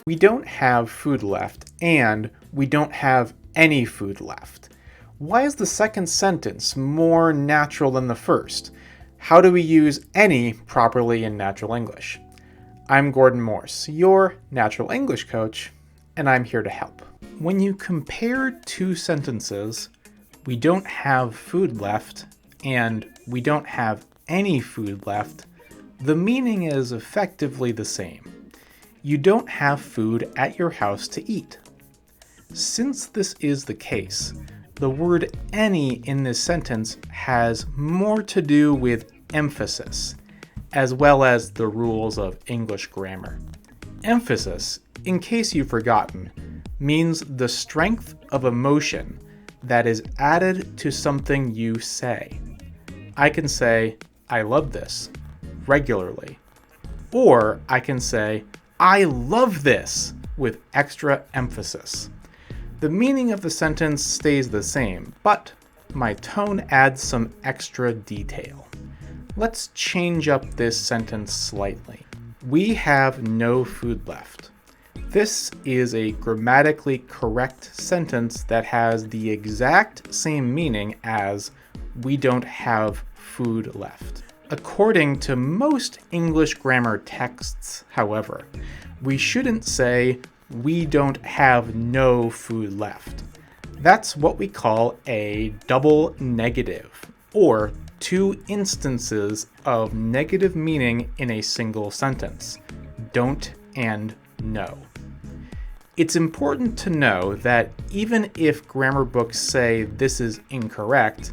We don't have food left, and we don't have any food left. Why is the second sentence more natural than the first? How do we use any properly in natural English? I'm Gordon Morse, your natural English coach, and I'm here to help. When you compare two sentences, we don't have food left and we don't have any food left, the meaning is effectively the same. You don't have food at your house to eat. Since this is the case, the word any in this sentence has more to do with emphasis, as well as the rules of English grammar. Emphasis, in case you've forgotten, means the strength of emotion that is added to something you say. I can say, I love this, regularly. Or I can say, I love this, with extra emphasis. The meaning of the sentence stays the same, but my tone adds some extra detail. Let's change up this sentence slightly. We have no food left. This is a grammatically correct sentence that has the exact same meaning as we don't have food left. According to most English grammar texts, however, we shouldn't say we don't have no food left. That's what we call a double negative, or two instances of negative meaning in a single sentence, don't and no. It's important to know that even if grammar books say this is incorrect,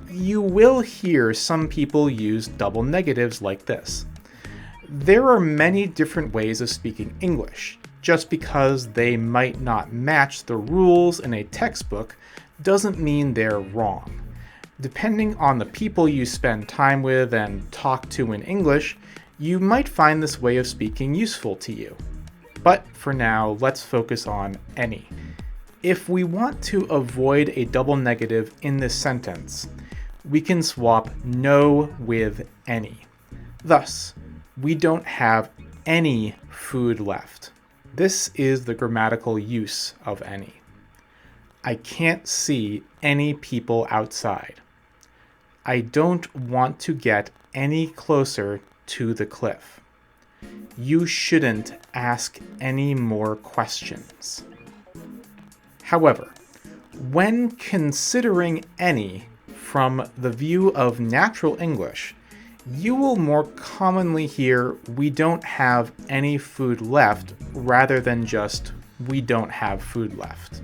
you will hear some people use double negatives like this. There are many different ways of speaking English. Just because they might not match the rules in a textbook doesn't mean they're wrong. Depending on the people you spend time with and talk to in English, you might find this way of speaking useful to you. But for now, let's focus on any. If we want to avoid a double negative in this sentence, we can swap no with any. Thus, we don't have any food left. This is the grammatical use of any. I can't see any people outside. I don't want to get any closer to the cliff. You shouldn't ask any more questions. However, when considering any from the view of natural English, you will more commonly hear we don't have any food left rather than just we don't have food left.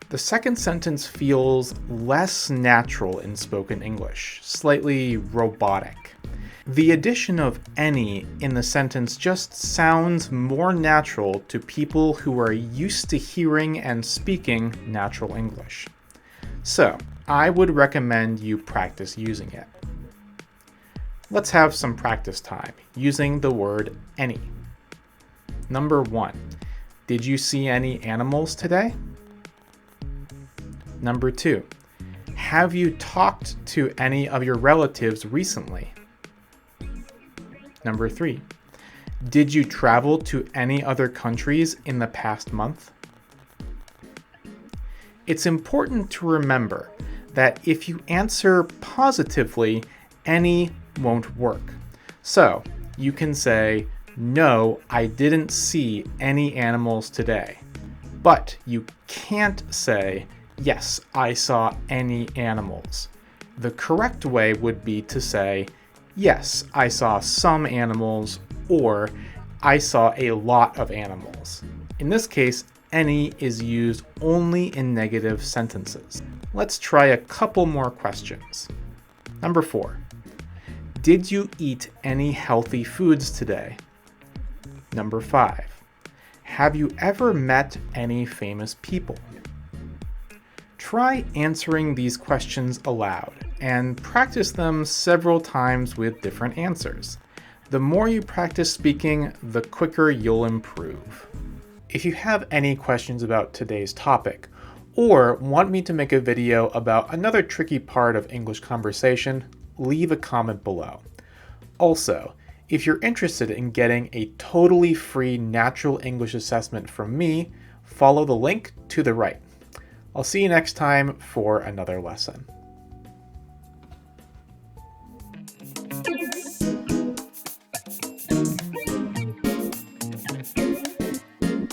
The second sentence feels less natural in spoken English, slightly robotic. The addition of any in the sentence just sounds more natural to people who are used to hearing and speaking natural English. So, I would recommend you practice using it. Let's have some practice time using the word any. Number 1, did you see any animals today? Number 2, have you talked to any of your relatives recently? Number 3, did you travel to any other countries in the past month? It's important to remember that if you answer positively, any won't work. So you can say, no, I didn't see any animals today. But you can't say, yes, I saw any animals. The correct way would be to say, yes, I saw some animals, or I saw a lot of animals. In this case, any is used only in negative sentences. Let's try a couple more questions. Number 4. Did you eat any healthy foods today? Number 5. Have you ever met any famous people? Try answering these questions aloud and practice them several times with different answers. The more you practice speaking, the quicker you'll improve. If you have any questions about today's topic, or want me to make a video about another tricky part of English conversation, leave a comment below. Also, If you're interested in getting a totally free natural English assessment from me, follow the link to the right. I'll see you next time for another lesson.